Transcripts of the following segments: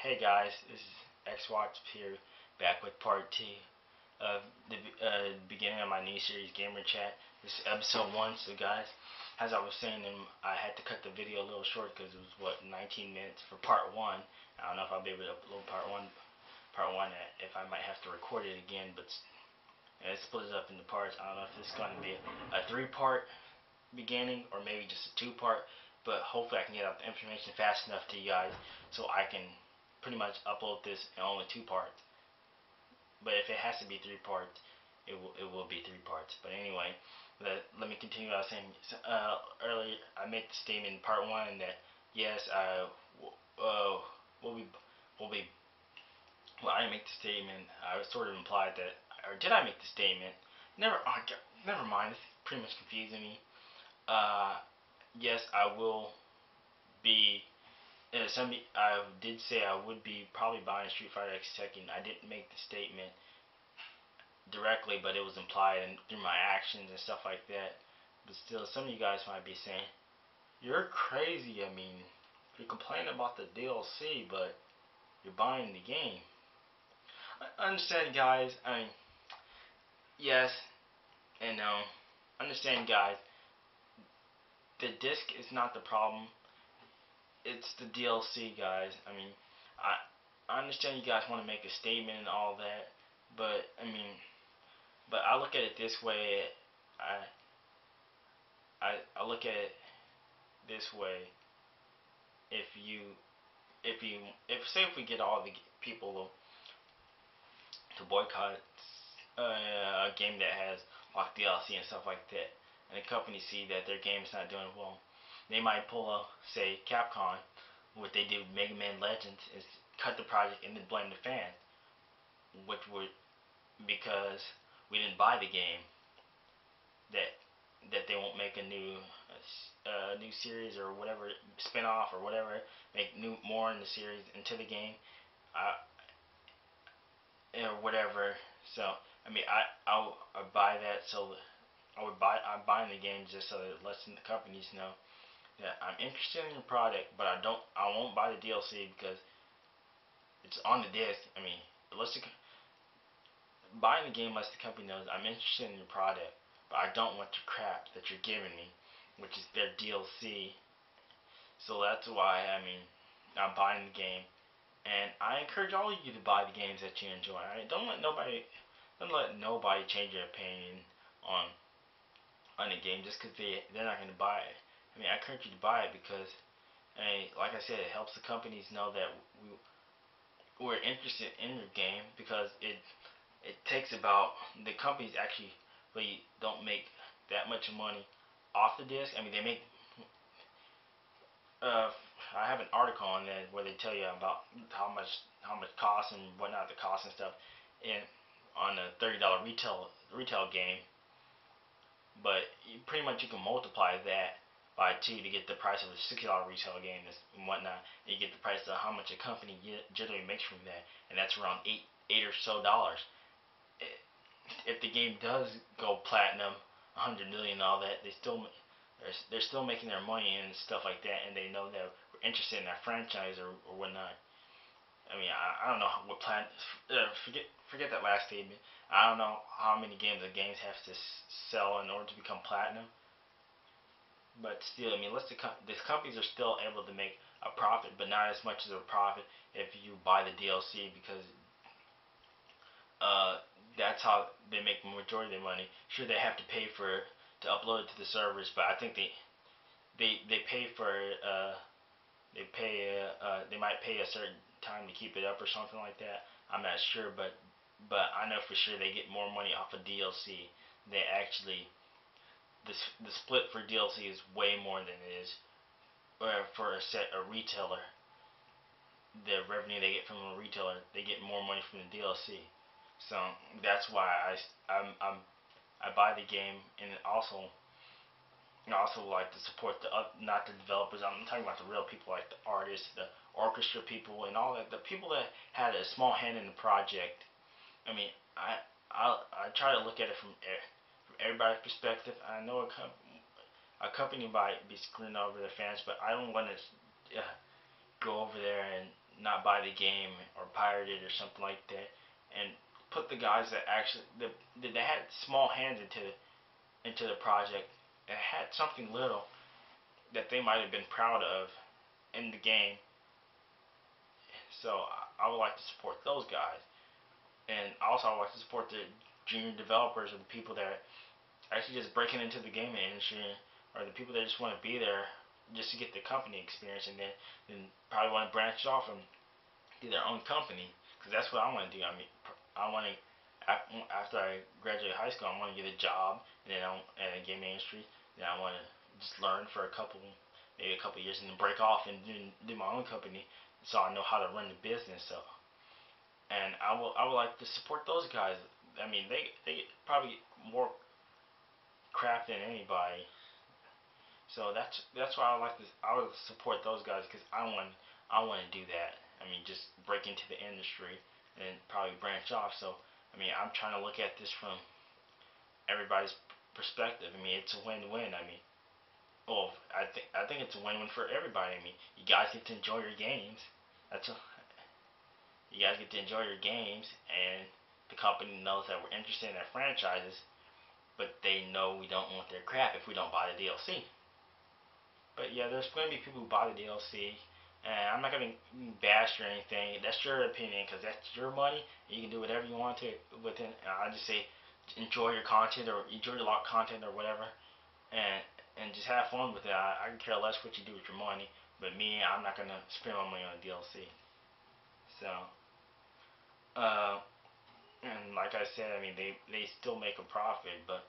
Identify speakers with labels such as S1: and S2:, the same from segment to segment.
S1: Hey guys, this is Xwatch here, back with part 2 of the beginning of my new series, Gamer Chat. This is episode 1, so guys, as I was saying, I had to cut the video a little short because it was, 19 minutes for part 1. I don't know if I'll be able to upload part 1, if I might have to record it again, but split it up into parts. I don't know if this is going to be a 3-part beginning or maybe just a 2-part, but hopefully I can get out the information fast enough to you guys so I can pretty much upload this in only 2 parts. But if it has to be 3 parts, it will be 3 parts. But anyway, let me continue. I was saying earlier, I made the statement in part 1 that yes, will be will be. Well, I didn't make the statement. I sort of implied that, or did I make the statement? Never mind. It's pretty much confusing me. Uh, yes, I will be. I did say I would be probably buying Street Fighter X Tekken. I didn't make the statement directly, but it was implied and through my actions and stuff like that. But still, some of you guys might be saying, "You're crazy. I mean, you're complaining about the DLC, but you're buying the game." I understand, guys. I mean, yes and no. Understand, guys. The disc is not the problem. It's the DLC, guys. I mean, I understand you guys want to make a statement and all that, but I look at it this way. I look at it this way. If you if you if say if we get all the people to boycott a game that has locked DLC and stuff like that, and the company see that their game is not doing well, they might pull a say Capcom, what they did with Mega Man Legends is cut the project and then blame the fans, which would because we didn't buy the game that they won't make a new series or whatever spin-off or whatever, make new more in the series into the game, uh, or whatever. So I mean I would buy that, so I'm buying the game just so that it lets the companies know that I'm interested in your product, but I won't buy the DLC because it's on the disc. I mean, let's buying the game lets the company knows I'm interested in your product, but I don't want your crap that you're giving me, which is their DLC. So that's why I'm buying the game, and I encourage all of you to buy the games that you enjoy. Don't let nobody change their opinion on on a game just because they're not going to buy it. I mean, I encourage you to buy it because, like I said, it helps the companies know that we're interested in your game because it takes about the companies actually really don't make that much money off the disc. I mean, they make. Uh, I have an article on that where they tell you about how much cost and whatnot, the cost and stuff, in on a $30 retail game. But pretty much you can multiply that by 2 to get the price of a $60 retail game and whatnot. And you get the price of how much a company generally makes from that, and that's around eight or so dollars. If the game does go platinum, 100 million, all that, they're still making their money and stuff like that, and they know that we're interested in that franchise or whatnot. I mean, I don't know what plan. Forget that last statement. I don't know how many games the games have to sell in order to become platinum. But still, I mean, these companies are still able to make a profit, but not as much as a profit if you buy the DLC because uh, that's how they make the majority of their money. Sure, they have to pay to upload it to the servers, but I think they pay for they might pay a certain time to keep it up or something like that. I'm not sure, but I know for sure they get more money off of DLC. They actually the split for DLC is way more than it is for a retailer. The revenue they get from a retailer, they get more money from the DLC. So that's why I buy the game, and I also like to support not the developers. I'm talking about the real people, like the artists, the orchestra people, and all that. The people that had a small hand in the project. I mean, I try to look at it from everybody's perspective. I know a company might be screwing over their fans, but I don't want to go over there and not buy the game or pirate it or something like that, and put the guys that actually that had small hands into the project and had something little that they might have been proud of in the game. So I would like to support those guys, and also I would like to support the junior developers or the people that are actually just breaking into the gaming industry, or the people that just want to be there just to get the company experience, and then probably want to branch off and do their own company, because that's what I want to do. I mean, I want to after I graduate high school, I want to get a job, and then in the gaming industry. Then I want to just learn for maybe a couple years, and then break off and do my own company, so I know how to run the business. So, and I would like to support those guys. I mean, they probably more crap than anybody. So that's why I would support those guys, because I want to do that. I mean, just break into the industry and probably branch off. So I mean, I'm trying to look at this from everybody's perspective. I mean, it's a win-win. I mean, well, I think it's a win-win for everybody. I mean, you guys get to enjoy your games. That's a, you guys get to enjoy your games, and the company knows that we're interested in their franchises, but they know we don't want their crap if we don't buy the DLC. But yeah, there's going to be people who buy the DLC, and I'm not going to bash or anything. That's your opinion, because that's your money. You can do whatever you want to with it. I just say enjoy your content, or enjoy your lock content, or whatever, and just have fun with it. I can care less what you do with your money. But me, I'm not going to spend my money on a DLC. So, uh, and like I said, I mean, they still make a profit, but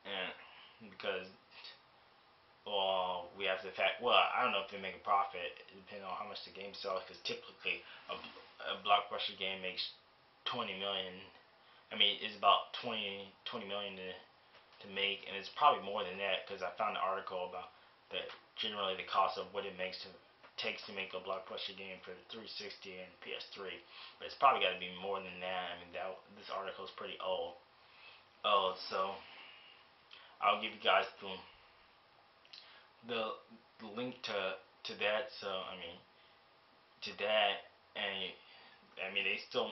S1: and because well, we have the fact. Well, I don't know if they make a profit depending on how much the game sells. Because typically, a blockbuster game makes 20 million. I mean, it's about 20 million to make, and it's probably more than that, because I found an article about that generally the cost of what it takes to make a blockbuster game for the 360 and PS3. But it's probably got to be more than that. I mean, this article is pretty old. Oh, so I'll give you guys the link to that. So I mean, to that, and I mean they still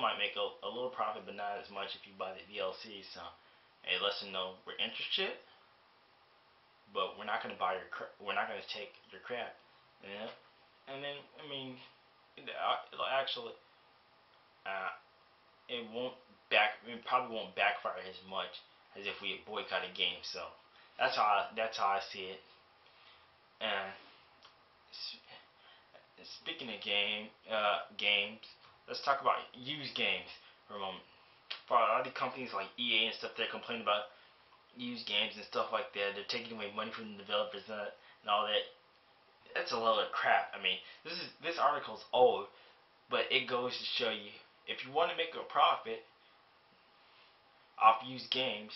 S1: might make a little profit, but not as much if you buy the DLC. So it lets them know we're interested, but we're not going to we're not going to take your crap. And then I mean, it'll actually uh, it probably won't backfire as much as if we boycott a game. So that's how I see it. And speaking of games, let's talk about used games for a moment. For a lot of the companies like EA and stuff, they're complaining about used games and stuff like that. They're taking away money from the developers and all that. That's a load of crap. I mean, this article's old, but it goes to show you, if you want to make a profit off used games,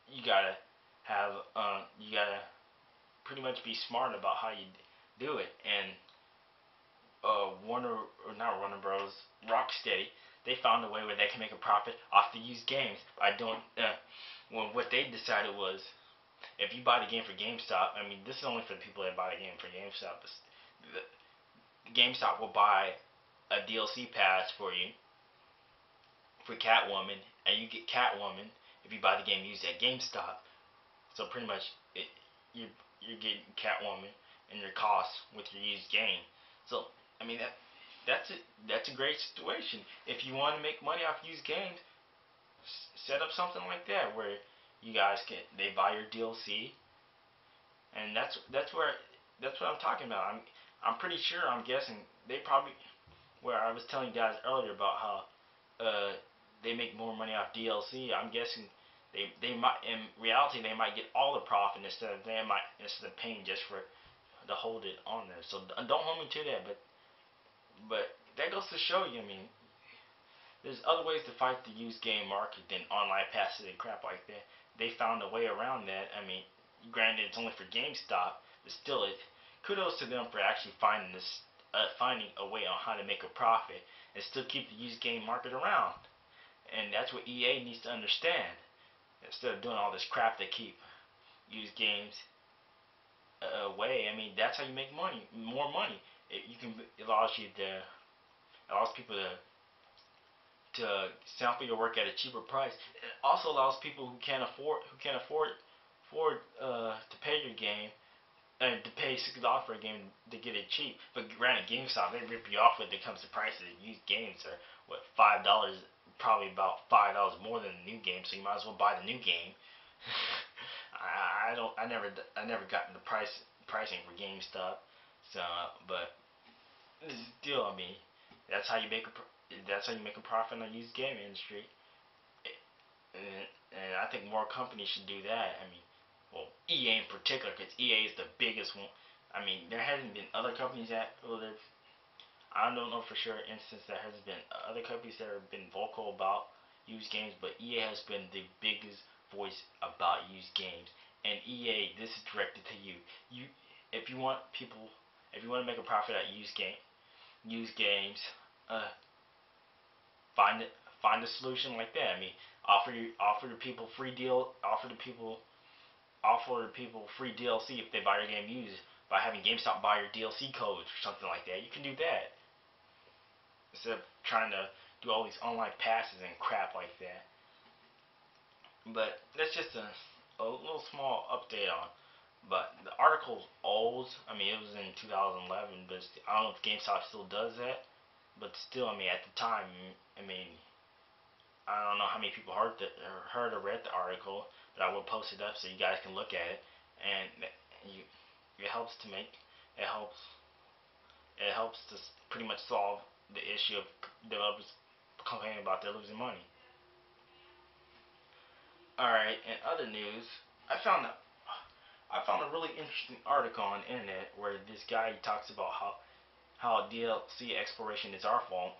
S1: you gotta you gotta pretty much be smart about how you do it. And Warner, or not Warner Bros, Rocksteady, they found a way where they can make a profit off the used games. I don't. Well, what they decided was, if you buy the game for GameStop, I mean, this is only for the people that buy the game for GameStop. GameStop will buy a DLC pass for you for Catwoman, and you get Catwoman if you buy the game used at GameStop. So pretty much, you're getting Catwoman and your costs with your used game. So I mean that's a great situation. If you want to make money off used games, set up something like that where you guys they buy your DLC, and that's what I'm talking about. I'm pretty sure, I'm guessing they probably, where I was telling you guys earlier about how they make more money off DLC. I'm guessing they might, in reality, they might get all the profit instead of paying just for to hold it on there. So don't hold me to that, but that goes to show you. I mean, there's other ways to fight the used game market than online passes and crap like that. They found a way around that. I mean, granted, it's only for GameStop, but still, kudos to them for actually finding a way on how to make a profit and still keep the used game market around. And that's what EA needs to understand. Instead of doing all this crap, they keep used games away. I mean, that's how you make money, more money. it allows you to allows people to sample your work at a cheaper price. It also allows people who can't afford to pay your game and to pay $60 for a game to get it cheap. But granted, GameStop, they rip you off when it comes to prices. Used games are what, $5, probably about $5 more than the new game. So you might as well buy the new game. I never got into pricing for GameStop. So, but still, I mean, that's how you make a that's how you make a profit in the used game industry. And I think more companies should do that. I mean, well, EA in particular, because EA is the biggest one. I mean, there hasn't been other companies that, well, I don't know for sure instance there has been other companies that have been vocal about used games, but EA has been the biggest voice about used games. And EA, this is directed to you. If you want people, if you want to make a profit at used games, uh, find it, find a solution like that. I mean, offer the people free deal, offer the people free DLC if they buy your game used by having GameStop buy your DLC codes or something like that. You can do that instead of trying to do all these online passes and crap like that. But that's just a little small update on. But the article's old. I mean, it was in 2011, but I don't know if GameStop still does that. But still, I mean, at the time, I mean, I don't know how many people heard or read the article, but I will post it up so you guys can look at it, and you, it helps to make it helps it helps to pretty much solve the issue of developers complaining about they're losing money. All right, in other news, I found a, I found a really interesting article on the internet where this guy talks about how DLC exploration is our fault,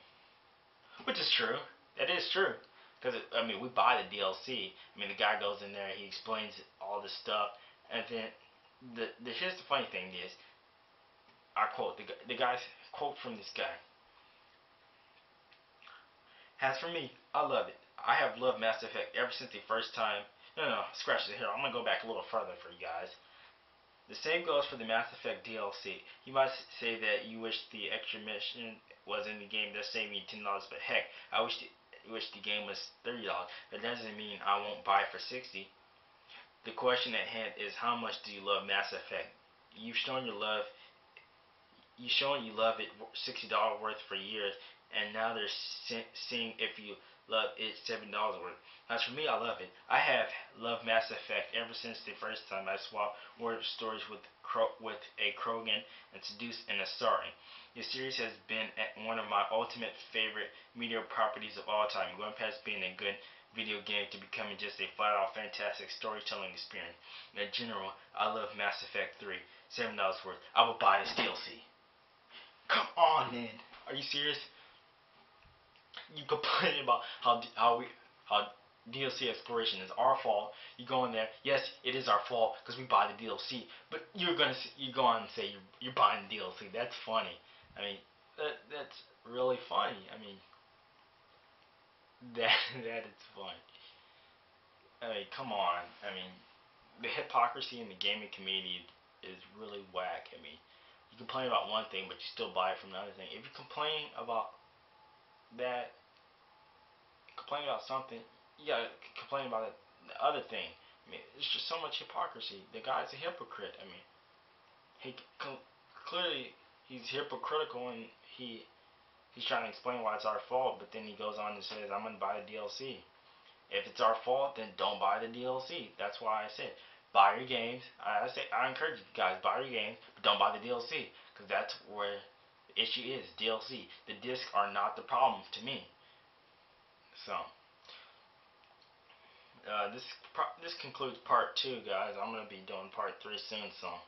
S1: which is true. That is true. Because, I mean, we buy the DLC. I mean, the guy goes in there, he explains all this stuff, and then here's the funny thing is, I quote, the guy's quote from this guy. As for me, I love it. I have loved Mass Effect ever since the first time. No, scratch it here. I'm going to go back a little further for you guys. The same goes for the Mass Effect DLC. You might say that you wish the extra mission was in the game that saved me $10, but heck, wish the game was $30. That doesn't mean I won't buy it for 60. The question at hand is how much do you love Mass Effect? You've shown your love. You've shown you love it $60 worth for years, and now they're seeing if you love it $7 worth. As for me, I love it. I have loved Mass Effect ever since the first time I swapped word stories with a Krogan and seduced an Asari. The series has been one of my ultimate favorite media properties of all time, going past being a good video game to becoming just a flat-out fantastic storytelling experience. In general, I love Mass Effect 3, $7 worth. I will buy this DLC. Come on, man. Are you serious? You complain about how DLC exploration is our fault. You go in there. Yes, it is our fault because we buy the DLC. But you go on and say you're buying the DLC. That's funny. I mean, that's really funny. I mean, that is funny. I mean, come on. I mean, the hypocrisy in the gaming community is really whack. I mean, you complain about one thing, but you still buy it from another thing. If you that, complain about something, you gotta complain about the other thing. I mean, it's just so much hypocrisy. The guy's a hypocrite. I mean, he clearly he's hypocritical and he's trying to explain why it's our fault, but then he goes on and says, "I'm gonna buy the DLC." If it's our fault, then don't buy the DLC. That's why I said buy your games. I encourage you guys buy your games, but don't buy the DLC because that's where the issue is. DLC. The discs are not the problem to me. So this concludes part 2, guys. I'm gonna be doing part 3 soon. So